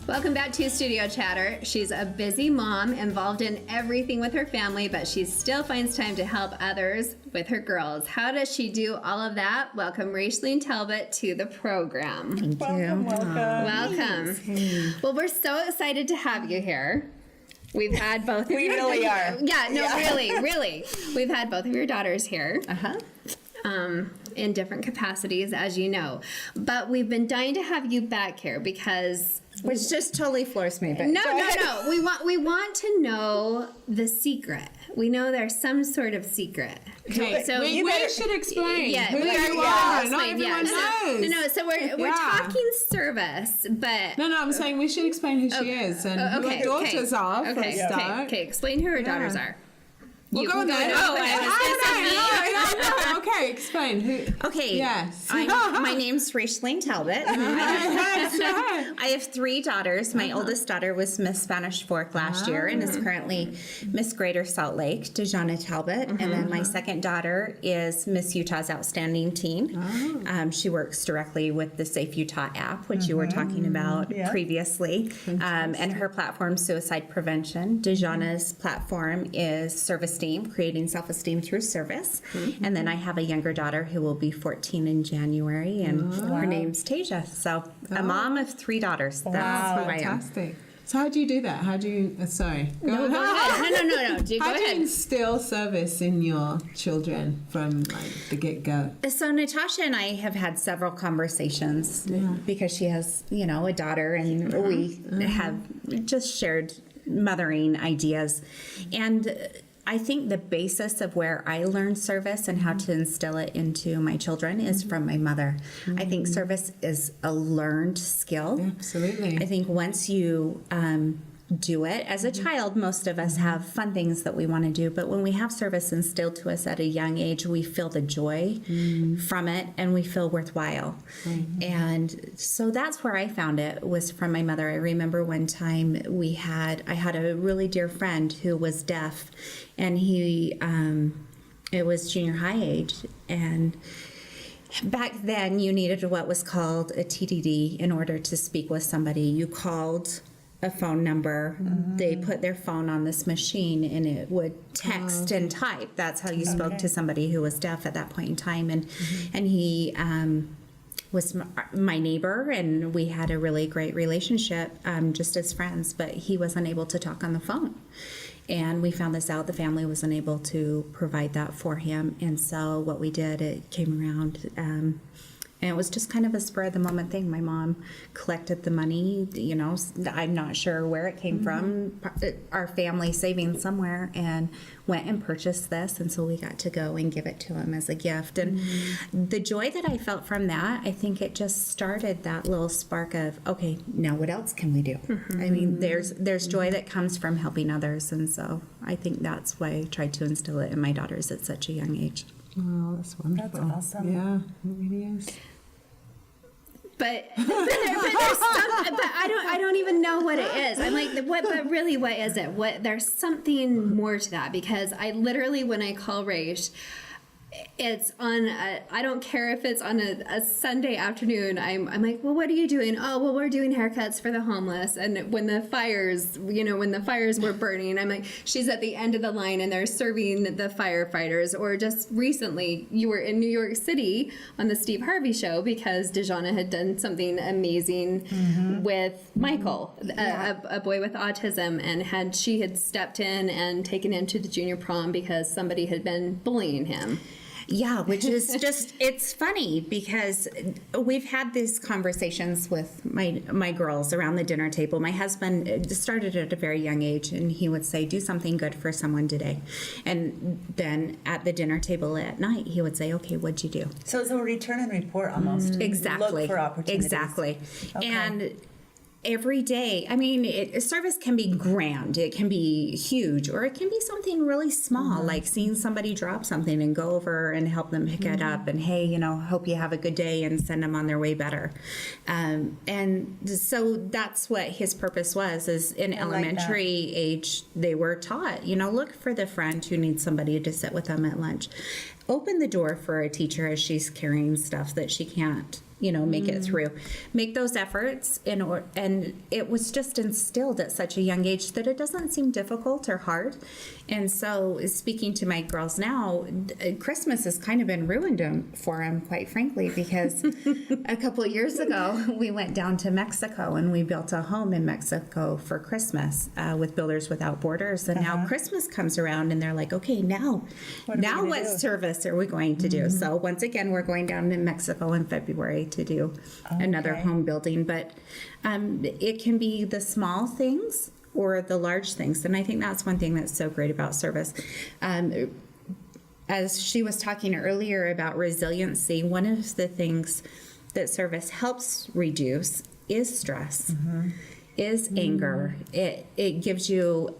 Welcome back to Studio Chatter. She's a busy mom involved in everything with her family, but she still finds time to help others with her girls. How does she do all of that? Welcome Raychellene Talbot to the program. Thank Welcome, you. welcome. Welcome. Well, we're so excited to have you here. We've had both of We your really are. Really. We've had both of your daughters here. In different capacities, as you know. But we've been dying to have you back here because Which just totally floors me. But no. We want to know the secret. We know there's some sort of secret. Okay, so we should explain. Yeah, who we you are. are. Explain, Not everyone knows. No. So we're talking service, but No, I'm saying we should explain who she is and who her daughters are for a start. Okay, explain who her daughters are. We'll go on then. No. Okay, explain. Who? okay, Yes. my name's Raychellene Talbot. I have 3 daughters. My oldest daughter was Miss Spanish Fork last year and is currently Miss Greater Salt Lake, Raychellene Talbot. And then my second daughter is Miss Utah's Outstanding Teen. She works directly with the Safe Utah app, which you were talking about previously. And her platform, Suicide Prevention. Dejanna's platform is Service Esteem, creating self-esteem through service. And then I have a younger daughter who will be 14 in January, and her name's Tasia. So a mom of 3 daughters. That's who I am. Fantastic. So how do you do that? How do you, sorry. Go ahead. No. How do you ahead. instill service in your children from like the get-go? So Natasha and I have had several conversations because she has, a daughter, and we have just shared mothering ideas. And I think the basis of where I learned service and how to instill it into my children is from my mother. I think service is a learned skill. Absolutely. I think once you do it, as a child, most of us have fun things that we want to do, but when we have service instilled to us at a young age, we feel the joy from it and we feel worthwhile. And so that's where I found it, was from my mother. I remember one time I had a really dear friend who was deaf, and it was junior high age, and back then you needed what was called a TDD in order to speak with somebody. You called a phone number, they put their phone on this machine, and it would text and type. That's how you spoke to somebody who was deaf at that point in time. And he was my neighbor, and we had a really great relationship just as friends, but he wasn't able to talk on the phone. And we found this out. The family was unable to provide that for him. And so what we did, it came around, and it was just kind of a spur of the moment thing. My mom collected the money, I'm not sure where it came from, our family savings somewhere, and went and purchased this. And so we got to go and give it to him as a gift. And the joy that I felt from that, I think it just started that little spark of, okay, now what else can we do? I mean, there's joy that comes from helping others. And so I think that's why I tried to instill it in my daughters at such a young age. Oh, that's wonderful. That's awesome. Yeah, it really is. But there's something, but I don't even know what it is. I'm like, what? But really, what is it? There's something more to that, because I literally, when I call Rach, it's on I don't care if it's on a Sunday afternoon. I'm like, well, what are you doing? Oh, well, we're doing haircuts for the homeless. And when the fires were burning, I'm like, she's at the end of the line and they're serving the firefighters. Or just recently, you were in New York City on the Steve Harvey show because Dejanna had done something amazing with Michael, a boy with autism, and she had stepped in and taken him to the junior prom because somebody had been bullying him. Yeah, which is just, it's funny because we've had these conversations with my girls around the dinner table. My husband started at a very young age, and he would say, do something good for someone today. And then at the dinner table at night, he would say, okay, what'd you do? So it's a return and report almost. Exactly. Look for opportunities. Exactly. Okay. And every day, I mean, service can be grand, it can be huge, or it can be something really small, like seeing somebody drop something and go over and help them pick it up, and hey, hope you have a good day, and send them on their way better. And so that's what his purpose was, is in elementary age, they were taught, look for the friend who needs somebody to sit with them at lunch. Open the door for a teacher as she's carrying stuff that she can't make it through. Make those efforts and it was just instilled at such a young age that it doesn't seem difficult or hard. And so speaking to my girls now, Christmas has kind of been ruined for them, quite frankly, because a couple of years ago we went down to Mexico and we built a home in Mexico for Christmas with Builders Without Borders. And now Christmas comes around and they're like, okay, now what service are we going to do? So once again, we're going down to Mexico in February to do another home building. But it can be the small things or the large things. And I think that's one thing that's so great about service. As she was talking earlier about resiliency, one of the things that service helps reduce is stress, is anger. It gives you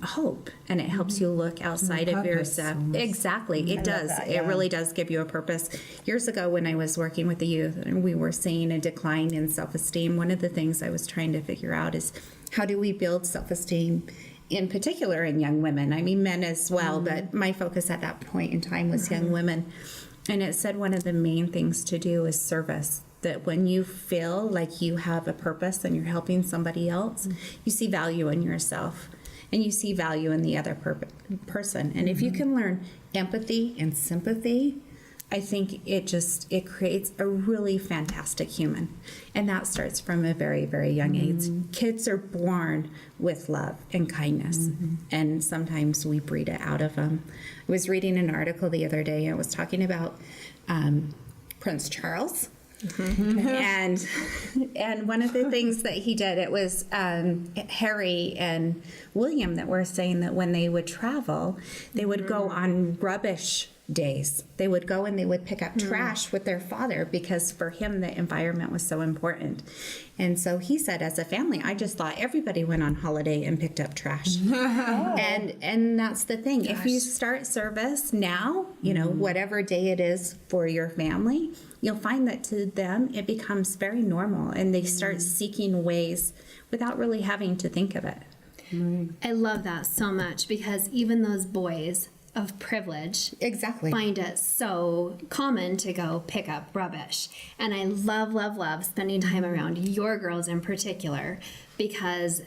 hope, and it helps you look outside of yourself. Exactly, it does. It really does give you a purpose. Years ago, when I was working with the youth, and we were seeing a decline in self-esteem, one of the things I was trying to figure out is how do we build self-esteem, in particular in young women. I mean, men as well, but my focus at that point in time was young women. And it said one of the main things to do is service. That when you feel like you have a purpose and you're helping somebody else, you see value in yourself and you see value in the other person. And if you can learn empathy and sympathy, I think it creates a really fantastic human. And that starts from a very, very young age. Kids are born with love and kindness, and sometimes we breed it out of them. I was reading an article the other day, and it was talking about Prince Charles. And one of the things that he did, it was Harry and William that were saying that when they would travel, they would go on rubbish days. They would go and they would pick up trash with their father because for him the environment was so important. And so he said, as a family, I just thought everybody went on holiday and picked up trash. And that's the thing. If you start service now, whatever day it is for your family, you'll find that to them it becomes very normal, and they start seeking ways without really having to think of it. I love that so much, because even those boys of privilege find it so common to go pick up rubbish. And I love, love, love spending time around your girls in particular, because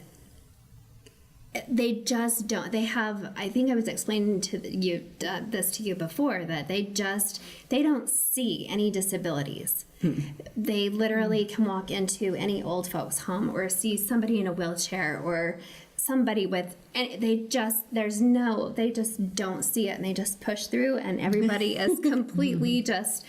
they just don't. They have, I think I was explaining to you this to you before, that they don't see any disabilities. They literally can walk into any old folks' home or see somebody in a wheelchair or somebody with, and they just don't see it, and they just push through, and everybody is completely just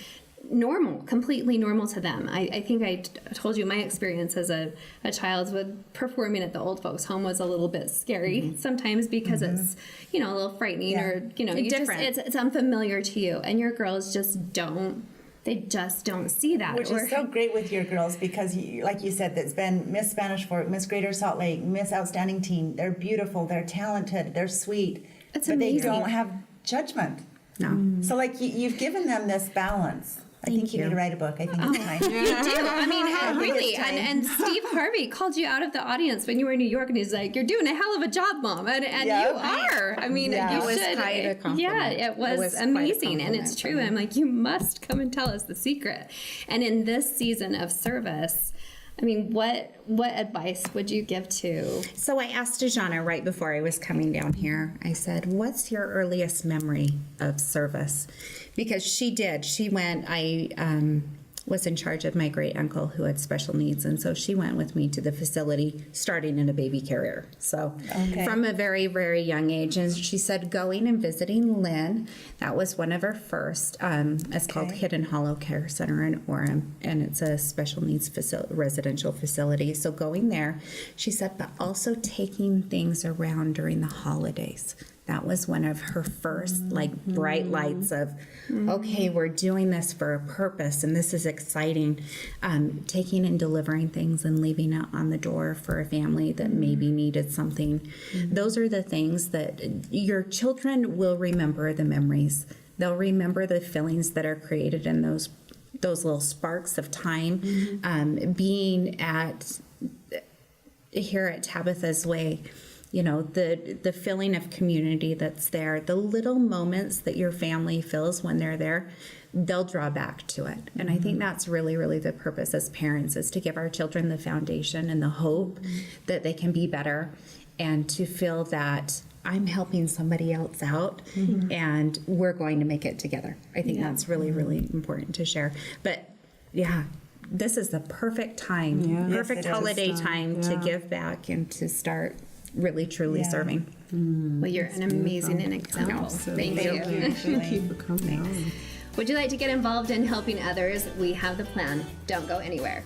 completely normal to them. I think I told you my experience as a child with performing at the old folks home was a little bit scary sometimes, because it's, a little frightening or, different. It's unfamiliar to you, and your girls just don't see that. Which is so great with your girls, because like you said, that's been Miss Spanish Fork, Miss Greater Salt Lake, Miss Outstanding Teen. They're beautiful, they're talented, they're sweet, but amazing. They don't have judgment. No. So you've given them this balance. I think you need to write a book. I think it's time. You do. I mean, really. And Steve Harvey called you out of the audience when you were in New York, and he's like, "You're doing a hell of a job, Mom." And you are. I mean, you should. Quite a compliment. Yeah, it was amazing, and it's true. I'm like, you must come and tell us the secret. And in this season of service, I mean, what advice would you give to? So I asked Dejana right before I was coming down here, I said, what's your earliest memory of service? Because she went, I was in charge of my great uncle who had special needs, and so she went with me to the facility starting in a baby carrier. So from a very, very young age, and she said going and visiting Lynn, that was one of her first. It's called Hidden Hollow Care Center in Orem, and it's a special needs residential facility. So going there, she said, but also taking things around during the holidays. That was one of her first bright lights of, okay, we're doing this for a purpose, and this is exciting. Taking and delivering things and leaving it on the door for a family that maybe needed something. Those are the things that your children will remember, the memories. They'll remember the feelings that are created in those little sparks of time. Being here at Tabitha's Way, you know, the feeling of community that's there, the little moments that your family feels when they're there, they'll draw back to it. And I think that's really, really the purpose as parents, is to give our children the foundation and the hope that they can be better, and to feel that I'm helping somebody else out and we're going to make it together. I think that's really, really important to share. But yeah, this is the perfect time, Yeah. perfect Yes, it is. holiday time to Yeah. give back and to start really, truly Yeah. serving. Well, you're an amazing example. Absolutely. Thank you. Thank you for coming on. Would you like to get involved in helping others? We have the plan. Don't go anywhere.